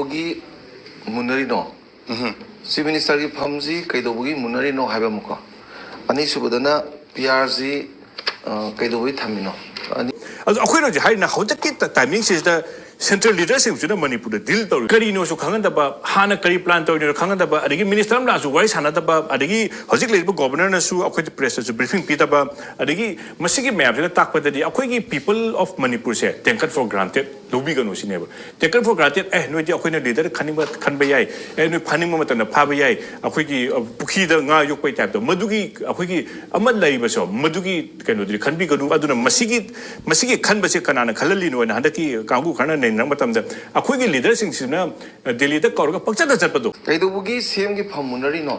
KEIDOUBAGI MUNRINO Chief Minister की फमजी KEIDOUBAGI MUNRINO है बमुको अनि सुबदना PRG KEIDOUBAGI THAMLINO अखोई लोग हाई ना हो तक की टाइमिंग से इधर सेंट्रल लीडरशिप जो ना मणिपुर डील तो करी नो सो खांगन दबा हाना करी प्लान तो इन्हें खांगन दबा अदेगी मिनिस्टर हम लाजू वाइस हाना दबा अदेगी हजिक लेबर गवर्नर ने सु अखोई प्रेस जो ब्रीफिंग पी दबा अदेगी मस्सी की मैप जो ताक पता दी अखोई की पीपल ऑफ मणिपुर से टेंकन फॉर ग्रांटेड लोबी का नोसी नेबर टेंकन फॉर ग्रांटेड नोई अखोई ने लीडर खानिंग खन बयाई नोई फानिंग मत न फा बयाई अखोई की पुखी द गा युक पे टाइप तो मधुगी अखोई की अमन लाई बसो मधुगी कनो दी खन भी कनु अदुना मस्सी की खन बसे कनाना खलली नो ना हदकी कांगू खाना ने नंग मतम द अखोई की लीडर सिंह सिना दिल्ली तक कौरगा पक्चन चटपदो KEIDOUBAGI CM की फम मुनरिनो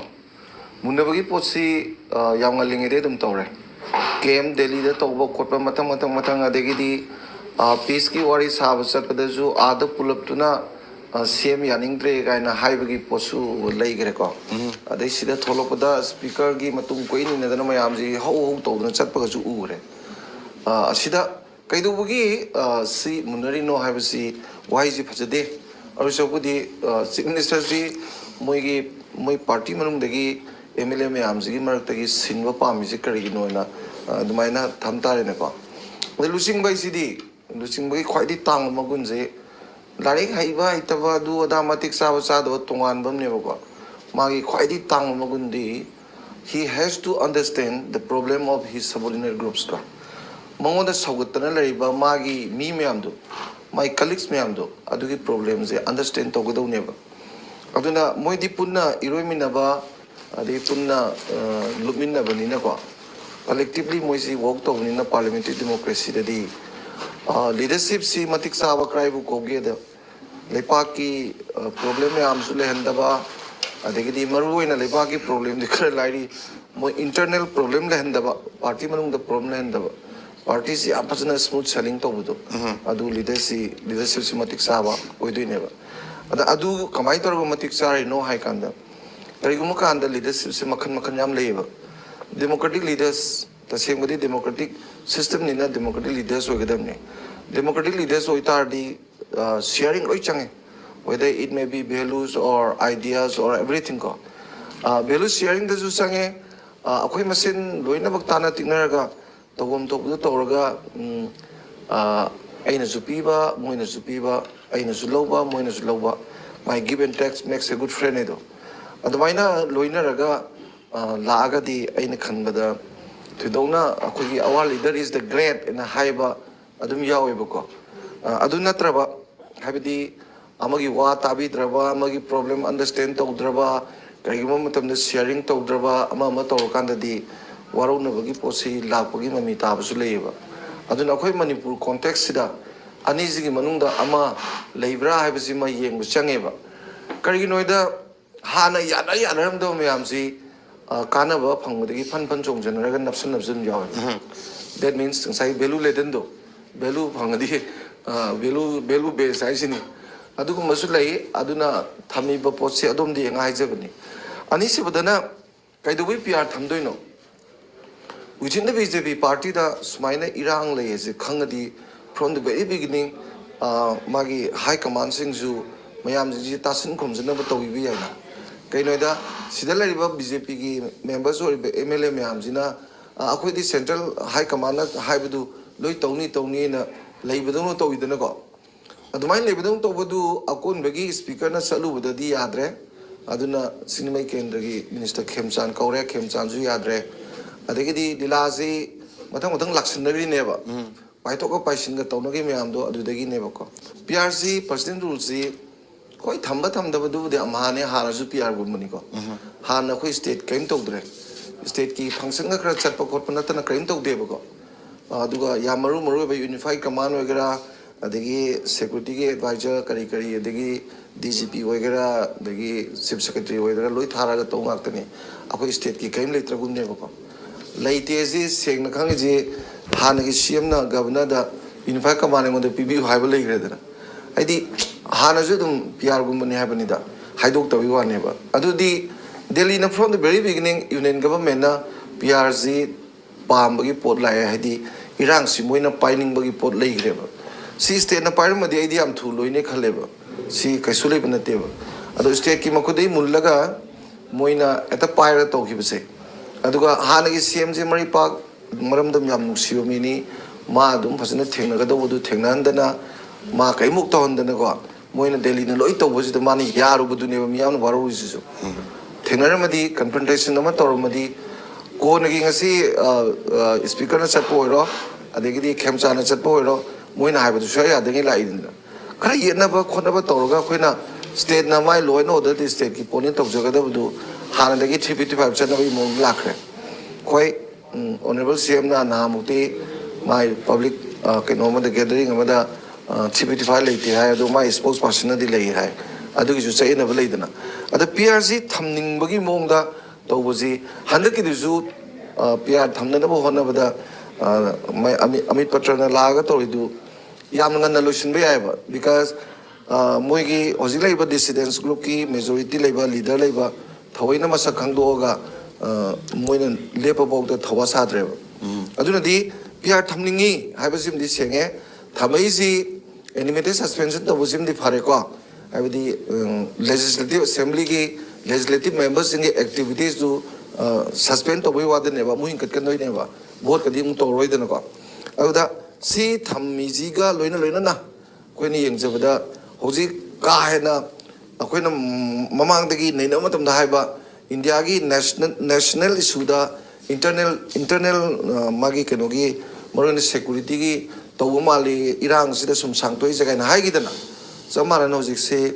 मुनबगी पोसी यामलिंगे दे तुम तौरे केम दिल्ली द तौबो कोटबा मतंग अदेगी पीस की वारी साब चटपदजु आद पुलपतुना CM यानिंग्रे गायना हाइबगी पोसु लेगरेको अदे सिदा थोलोपदा स्पीकर की मतुंग कोइनि नदना मयामजी हौ तौदना चटपगजु उरे असिदा KEIDOUBAGI सी मुनरिनो हाइबसी वाइजी फजदे और सबुदी चीफ मिनिस्टर जी मोई पार्टी मनुंगदगी MLA मयामजी की मरक्तगी सिनबा पामिजी करिगिनो ना दुमाइना थमतारेनेको अदे लुसिंगबाई सिदी लुसिंगबाई ख्वाइदी तांग मगुनजे लारिक हाइबा इतबा दु अदा मतिक साब सादो तोंगान बमनेबको मागी ख्वाइदी तांग मगुनदी he has to understand the problem of his subordinate groups का मंगोदा सौगतना लरिबा मागी मी मयामदो my colleagues मयामदो अदुगी प्रॉब्लम जे अंडरस्टैंड तोगदौनेबा अदुना मोइदी पुन्ना इरोइमिनबा अदे पुन्ना लुमिनबनिनाको कलेक्टिवली मोइसी वर्क तौनिना पार्लियामेंट्री डेमोक्रेसी ददी लीडरशिप सी मतिक साबा क्राइबु कोगेदा लेपाकी प्रॉब्लम मयामसु लेहंदबा अदेगी मरुओइना लेपाकी प्रॉब्लम दिखर लाइरी मो इंटरनल प्रॉब्लम लेहंदबा पार्टी मनुंग द प्रॉब्लम लेहंदबा पार्टी से आपसना स्मूथ सेलिंग तौबदो अदु लीडरशिप से मतिक साबा ओइदोइनेबा अदा अदु कमाई तौरबा मतिक सारे नो हाई कांदा करिगुम कांदा लीडरशिप से मखन याम लेबा डेमोक्रेटिक लीडर्स तसेंगबदी डेमोक्रेटिक सिस्टम निना डेमोक्रेटिक लीडर्स होगदमने डेमोक्रेटिक लीडर्स होइतारदी शेयरिंग लोइ चंगे whether it may be values or ideas or everything ko value sharing da ju change akhoi masin loina bak tana tinaraga togom tobdu toraga aina jupiba moina jupiba aina juloba moina juloba my give and take makes a good friend edo adumaina loina raga laaga di aina khanbada thidona akhoi gi our leader is the great and haiba adum yawe ko adu natraba habidi amagi wa tabi draba amagi problem understand to draba kaiguma matam da sharing to draba ama to kanda di warona bagi posi lakpagi mami tabasu leiba aduna khoi manipur context sida ani jigi manungda ama leibra haibasi ma yengbu changeba karigi noida hana yana do meyamsi kana ba phangdagi phan chongjanaraga napsan yaw that means sai value ledendo value phangadi value base aisini अदुगु मसुलाई अदुना थमी बपोसे अदोम दि ngai jabani ani sibadana KEIDOUBAGI PR thamdoino within the BJP party da sumaina Erang lay je khangadi from the very beginning magi high command sing ju mayam ji tasin khomjana ba tobi bi yana kainoida sidalari ba BJP gi members or MLA mayam jina akhoi di central high command haibadu loi tawni na leibadonu tawidana ko अदुमाइन लेबदम तोबदु अकोन बगी speaker ना सलु Baddi यादरे अदुना cinema केंद्र की minister खेमचान कौरे खेमचान जु यादरे अदेगी दिलाजी मथंग लक्ष्नरी नेबा पाइथोको पाइसिन ग तौनगी म्यामदो अदुदगी नेबको PRC president rule सी कोई थमदबदु दे अमाने हारजु PR गुमनिको हाना कोई state claim तौदरे state की फंक्शन ग खरा चटप कोट नतना क्लेम तौदेबको अदुगा यामरु बे यूनिफाइड कमांड वगैरह अदगी सिक्योरिटी के एडवाइजर करी अदगी DGP वगैरह अदगी चीफ सेक्रेटरी वगैरह लोई थारागा तो गाक्तने अखोई स्टेट की कईम लेत्रगुमनेबको लेते जी सेंगना खंगे जी हानगी CM ना गवर्नर दा यूनिफाइड कमांड मोदे पीबी हाइबो लेग्रेदना आइदी हानजु दुम PR गुमने हाइबनिदा हाइदोक तबी वानेबा अदुदी दिल्ली ना from the very beginning union government ना PRG पामबगी पोट लाय हाइदी इरांग सिमोइना पाइनिंग बगी पोट लेग्रेबा सी स्टेट ना पाइरम मदि आइदी आम थु लोइने खलेबा si kaisuli benateba ado state ki makudai mullaga moina eta paira to kibse aduga hanagi CMJ mari pak maramdam yam nusiyo mini ma dum fasana thengna ga do thengna ma kaimuk to hondana ko moina Delhi na loi to bosi de mani yaru budu ne miyam waru isu thengna madi confrontation ma to madi ko nagi ngasi speaker na chapo ro adegi khemcha na chapo ro moina ha bu shaya adegi la idina kara yena ba khona ba to ga khoina state na mai loi no the state ki ponin to jaga da budu hana dagi 355 chana bi mo lakre koi honorable CM na mukti my public kenoma the gathering amada 355 leite hai ado my spokesperson na di lei hai adu ki ju chai na balai dana ada PRC thamning bagi mong da to boji handa ki du PR thamna na bo hona bada my amit patra na laga to idu yam na lotion be ai ba because moi gi hoji lai ba dissidents group ki majority lai ba leader lai ba thawai na masak khang do ga moi na lepa bok da thawa sa dre ba aduna di PR thamningi hai ba sim di senge thamai ji animated suspension to bujim di phare ko hai di legislative assembly ki legislative members in the activities to suspend to we wa de ne ba muhin kat kan doi ne ba vote ka di mu to roi de na ko aduda si thammi ji ga loina na ko ni yeng jabada hoji ka he na akoi na mamang de gi nei na matam da hai ba India ki national issue da internal magi kenogi moron security ki to mali Erang sida sum sang toi jaga na hai gi dana samara no jik se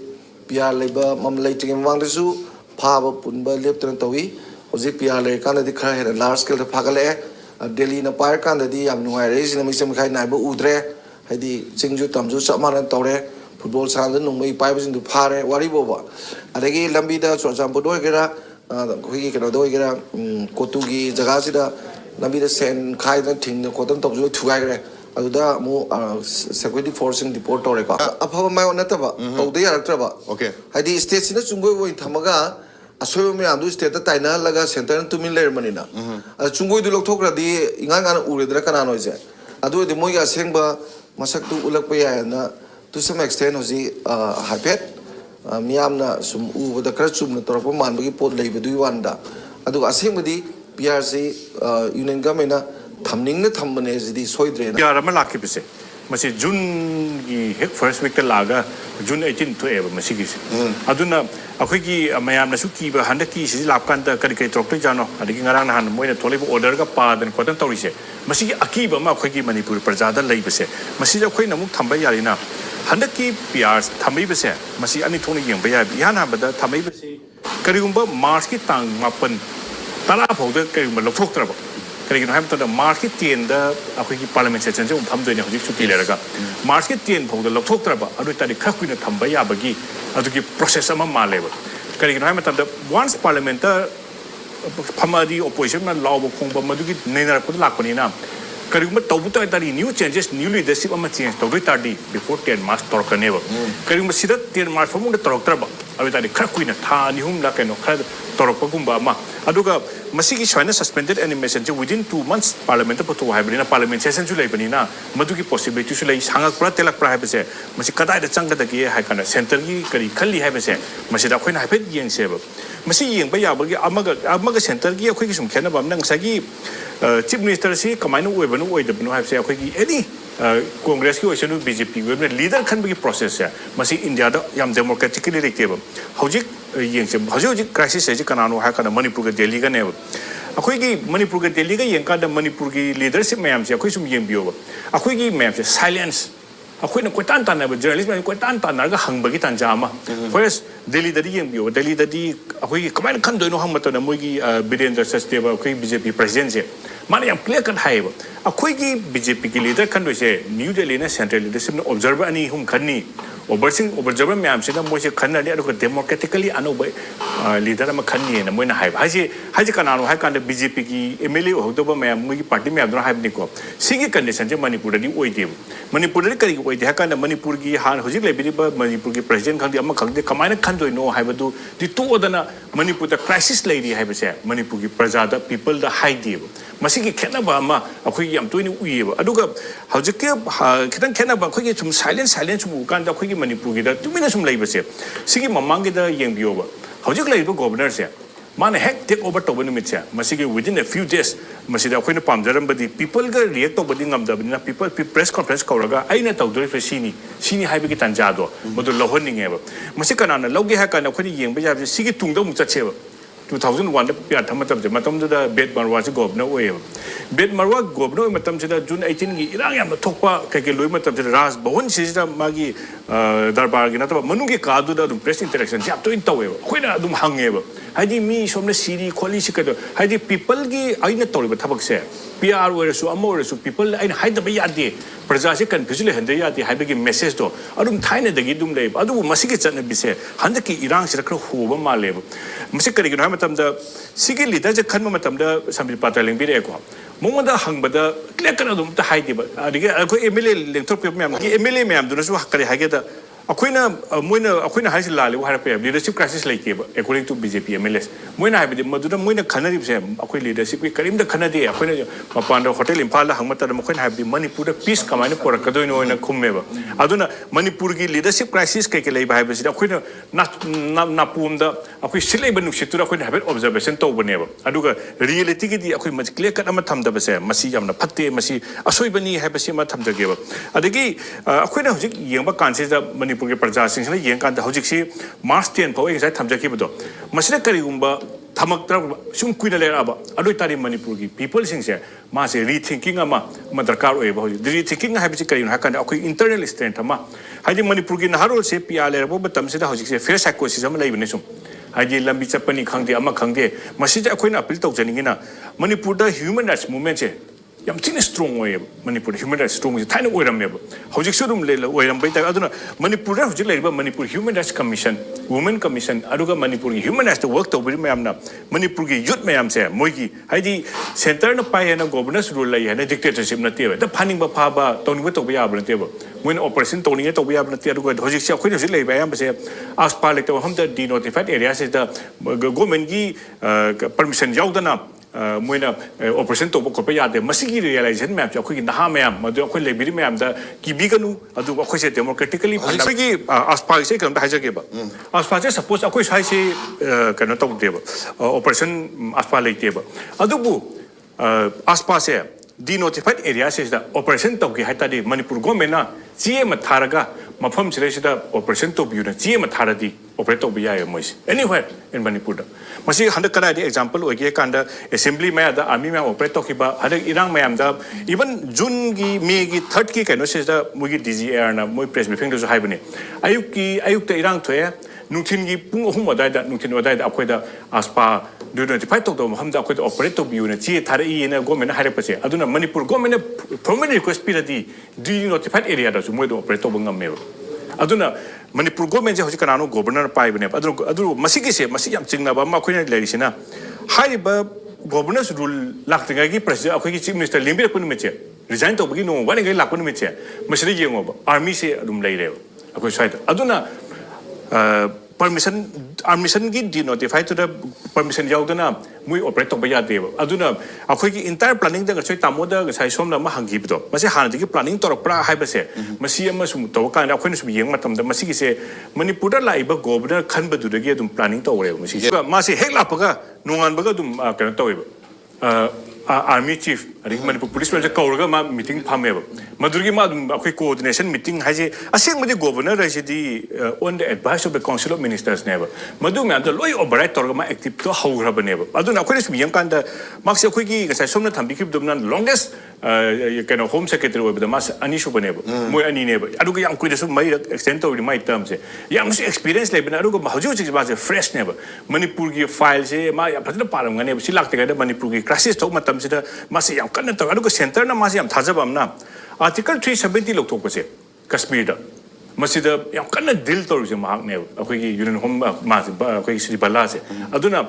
PR leba mam lai ting mang de su pha ba pun ba lep tran towi hoji PR le kan di khara he large scale pha ga le Delhi na par kan di yam nuai re sin mi sem khai nai ba udre hai di jingju tamju samara tore football sang de nong mai pai ba jing du pha re wari bo ba adagi lambi da so jam bo do gera khoi ki do gera kotugi jaga sida lambi da sen khai da thing ko tan tok ju thuai re aduda mo security force in report tore ko aphaba mai ona ta ba to de yar tra ba okay hadi state sina chungoi wo thamaga asoy me am du state ta taina laga center tu min layer manina chungoi du lok thokra di inga uredra kana no je adu de moi ga sengba masak tu ulak pa ya na to some extent hoji hapet miyamna sum u da kra chum na torpa man bagi pot lei bu du wanda adu aseng badi PRC union government na thamning na thambane jidi soidre na yara ma lakhi bise masi June gi hek first week ta laga June 18 to eba masi gi aduna akhoi gi mayam na su ki ba handa ki si lapkan ta kari kai tok to jano adigi ngarang na han moina thole bu order ga pa den ko tan tori se masi gi akiba ma akhoi gi Manipur prajada lei bise masi ja khoi na muk thamba yari na handa ki PR thamai bise masi ani thoni yeng ba ya yana ba da thamai bise kari gumba March ki tang mapan tara phau da kari ma lokthok tra ba kari gino ham ta March ki 10 da akhoi gi parliament session je pham do ne hojik chuti le raga March ki 10 phau da lokthok tra ba adu tari khak kuina thamba ya bagi adu ki process ama ma le ba kari gino ham ta once parliament phamadi opposition na law bo khong ba madu ki nenar ko lakpani na kari gumba tabu ta tari new changes new leadership ama change to do tari before 10 March torkane ba kari gumba sida 10 March phom da torok tra ba adu tari khak kuina tha ni hum la keno khad torok pa gumba ma aduga masigi China suspended animation je within 2 months parliament to haibina parliament session ju leibani na madugi possibility su lei sangak pra telak pra haibase masi kadai da changga da gi hai kana center gi kari khalli haibase masi da khoina haibet yeng se ba masi yeng ba ya ba gi amaga center gi akhoi gi sum khena ba nang sagi chief minister si kamainu oi banu oi da banu haibse akhoi gi any congress ki oisanu BJP we leader khan ba gi process ya masi India da yam democratically elected ba hojik yeng se hojik crisis se kanano ha kana Manipur ga Delhi ga ne akhoi gi Manipur ga Delhi ga yeng ka da Manipur gi leadership mayam se akhoi sum yeng bio ba akhoi gi mayam se silence akhoi na ko tan tan na ba journalist man ko tan tan na ga hang ba gi tan jama first Delhi da yeng bio Delhi da di akhoi gi kamai khan do no hang mata na moi gi Birendra Sachdeva akhoi BJP president se mana yam clear kan hai ba akhoi gi BJP gi leader khan do se New Delhi na central leadership na observer ani hum khanni observer mayam se na moi se khanna ni adu democratically anu ba leader ma khanni na moi na hai ba haji kanano hai kan da BJP gi MLA ho do ba mayam moi gi party mayam do hai ni ko sigi condition je Manipur da di oi de Manipur da kari oi de ha kan da Manipur gi han hojik le bi ba Manipur gi president khang di amma khang de kamai na khan do no hai ba du di to da na Manipur da crisis lai di hai ba se Manipur gi praja da people da hai de masigi khena ba ma akhoi yam toini ui ba aduga hojik ke khitan khena ba khoi gi chum silence chum kan da khoi gi Manipur da tumina sum lay base sigi mamang da yeng bioba hojik lay governor se mana hack take over to bani mitcha masigi within a few days masida akhoi na pamjaram badi people ga react to badi ngam da bani people press conference kauraga aina tawdore fe sini haibe ki tanja do modu lohonning eba masi kana na logi ha kana akhoi yeng ba ja sigi tungda mu chache 2001 da pya thamatam je matam da bed marwa se governor oye bed marwa governor matam se da June 18 gi irang yam thokpa kai loi matam se ras bawon se da magi darbar gi na ta manu gi ka du da press interaction jap to in tawe khoi na dum hange ba haji mi somna siri kholi se ka do haji people gi aina tori ba thabak se PR oresu amo oresu people aina haida ba yade praja se confuse le hande yade haibe gi message do adum thaina da gi dum le adu masi gi chana bise hande ki irang se khro hu ba ma le masi kari gi na matam da sigi leader je khan matam da sambil pata leng bi re ko mongda hangbada clear kana dum ta haide ba adigi ko MLA lengthop pe myam ki MLA myam du na su hakari hage da akoina moina haisi lale wahara pe leadership crisis like ba according to BJP MLS moina haibidi maduna moina khanari se akoi leadership ki karim da khanade akoina mapan da hotel impal da hangmata da moina haibidi Manipur da peace kamaina por kadoi no na khumme ba aduna Manipur gi leadership crisis kai ke lei ba haibisi akoina na pum da akoi silai ba nuksitura akoina habit observation to bane ba aduga reality gi di akoi mas clear kat ama tham da ba se masi yamna phatte masi asoi bani haibisi ma tham da ge ba adagi akoina hojik yengba kanse da Manipur ke praja sing sala yeng kan da hojik si March 10 phaw exai thamjaki bado masina kari gumba thamak tra sum kuina le aba adoi tari Manipur gi people sing se ma se rethinking ama darkar oi ba hojik rethinking ha bi kari ha kan akoi internal strength ama haji Manipur gi naharol se pia le bo batam se da hojik se fair psychosis ama lai bane sum haji lambi chapani khangde ama khangde masija akoi na appeal tau janingi na Manipur da human rights movement se yam tin strong way Manipur human rights strong is tiny way ram yaba hojik sudum le way ram bai ta aduna Manipur ra hojik le ba Manipur human rights commission women commission aduga Manipur human rights to work to bri mayam na Manipur gi youth mayam se moi gi haidi center na pai na governance rule lai na dictatorship na te da Faningba Phahanba tawning ba to ba ya ba te ba when operation tawning to ba ya ba te aduga hojik se khoi hojik le ba yam se aspa le to hum da denotified areas is the government gi permission yaudana moina operation to ko pa yade masigi realization map jo khoi na ma'am madu khoi lebiri ma'am da kibiganu adu khoi se democratically masigi aspa se kam da hajage ba aspa se suppose khoi sai se kana to de ba operation aspa le te ba adu bu aspa se denotified area se da operation to ki haita de Manipur government na GM tharaga mafam sire se da operation to bi na GM tharadi operate to bi ya mois anywhere in Manipur da masi handa kara de example oge kanda assembly ma da army ma operate to ki ba hada irang mayam da even June gi May gi 3rd ki kaino se da mugi DGR na moi press briefing do hai bane ayuk ta irang thoya nungthin gi pung ahum wadai da nungthin wadai da akhoi da aspa do notify to do ham da akhoi da operate to bi na chi thara I na government hare pase aduna Manipur government permanent request pi da di notified area da su moi do operate to bangam me aduna Manipur government je hojik kanano governor pai bane adu masigi se masi yam chingna ba ma khoina leri sina hai ba governors rule laktinga gi president akhoi gi chief minister limbi pun meche resign to bagi no wani gi lakpun meche masri yengo ba army se adum lei re akhoi sai aduna permission gi denotify to the permission yaudana mui operate to ba ya de aduna akhoi gi entire planning da choi tamoda ga sai somna ma hangi bdo masi han gi planning to pra hai ba se masi ama sum to ka na akhoi sum yeng matam da masi gi se Manipur da lai ba governor khan ba du da gi dum planning to re masi se ma se hek la pa ga nungan ba ga dum ka to ba army chief ari Manipur police manager kauraga ma meeting phameba madurgi ma akhoi coordination meeting haje aseng madi governor raisi di on the advice of the council of ministers neba madu ma da loi override torga ma active to haugra baneba aduna akhoi sum yang kan da max akhoi gi ga somna thambi kib dum nan longest kana home secretary wa da mas ani shu baneba moi ani neba aduga yang kui da sum mai extend to mai term se yang su experience le bana aduga haju chi ba se fresh neba Manipur gi file se ma ya phajna param ngane si lakte ga da Manipur gi crisis to matam se da mas yang kan ta aduga center na mas yam thajabam na article 370 lokthok pa se Kashmir da masida yam kan deal to se mahak ne akhoi gi union home ma akhoi sri bala se aduna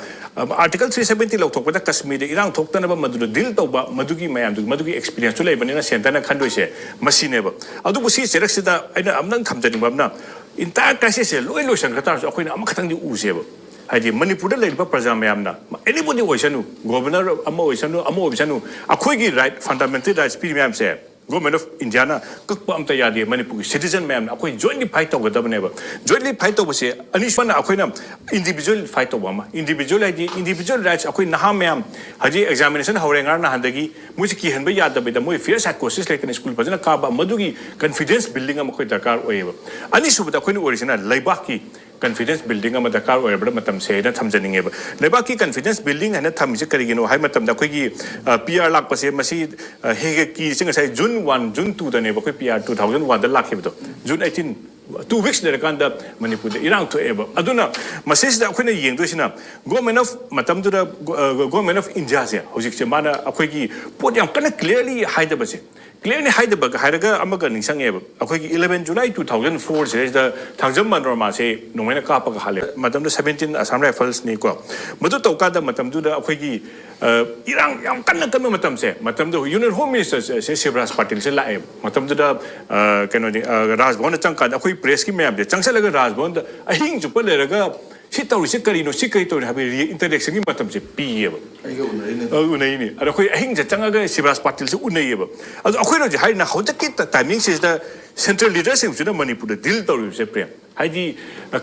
article 370 lokthok pa da Kashmir da irang thokta na ba madu deal to ba madugi mayam madugi experience to lai bani na center na khandoi se masine ba adu bu si serak sida aina amnang thamjani ba na entire crisis se loi sang khata akhoi na am khatang di u se ba haji Manipur da lai ba praja mayam na anybody oisanu governor amo oisanu akhoi gi right fundamental rights pi mayam se government of India na kakpa amta yadi Manipur citizen mayam na akoi jointly fight tawgadabane ba jointly fight tawbase aniswana akoi na individual fight tawbama individual individual rights akoi naha mayam haji examination haurengar na handagi muji ki hanba yadabe da moi fair side courses like school pajana ka ba madugi confidence building am akoi darkar oye anisubada akoi ni original laibaki confidence building ama dakar oirabra matam se na thamjaninge ba lebaki confidence building hana thamje karigino hai matam da koi gi PR lak pase masi hege ki singa sai June 1 June 2 da ne ba koi PR 2001 da lak hibo June 18 2 weeks there kan da Manipur da Erang to eba aduna masis da akhoi na yeng do sina government of matam da government of India se hojik se mana akhoi gi pot yam kana clearly haida ba se clearly haida hairaga amaga ningsang eba akhoi gi 11 July 2004 se da thangjam manroma se nongmena ka pa hale matam da 17 Assam Rifles ni ko madu to ka da matam da akhoi gi Erang yam kana matam se matam da Union Home Minister se Shivraj Patil se lae matam da kano di Rajbhavan chang ka akhoi press ki mayam de changsa laga Rajbhavan da ahing jupa leraga si tawri se karino si kai to habe interaction ki matam se pi eba unai ni ara khoi ahing ja changaga Shivraj Patil se unai eba akhoi ro ji hai na hojaki timing se da central leadership su na Manipur da dil tawri se prem haidi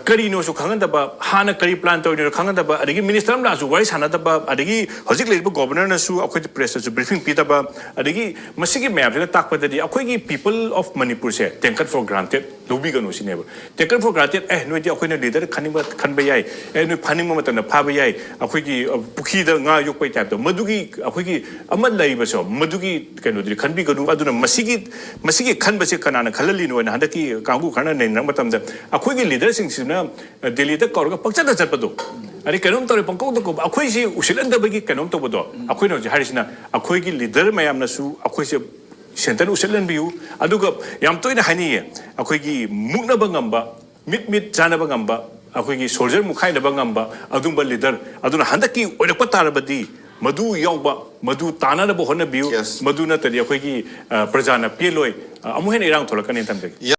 karino su khanganda ba hana kari plan tawri khanganda ba adigi minister am la su wai sana da ba adigi hojik le governor na su akhoi press su briefing pi da ba adigi masigi map se tak pa da di akhoi gi people of Manipur se taken for granted lobi ga no sineba taken for granted no di akhoi na leader khaning ba khan ba yai no phaning ma ta na pha ba yai akhoi gi pukhi da nga yok pai type to madugi akhoi gi amal lai ba so madugi kano di khan bi ga nu aduna masigi khan ba se kanana khalali no na handaki kangu khana nei na matam da akhoi gi leader sing sina Delhi da kor ga pakcha da chat pa do ari kanom tore pangkong to ko akhoi si usilan da ba gi kanom to bodo akhoi no ji harisina akhoi gi leader mayam na su akhoi se Senten usilan biu aduga yam toina hani akhoi gi mukna bangamba mit jana bangamba akhoi gi soldier mukhai na bangamba adumba leader aduna handaki oirakpa tarabadi madu yawba madu tana na bo hona biu madu na tadi akhoi gi prajana peloi amuhen Erang tholakani tamde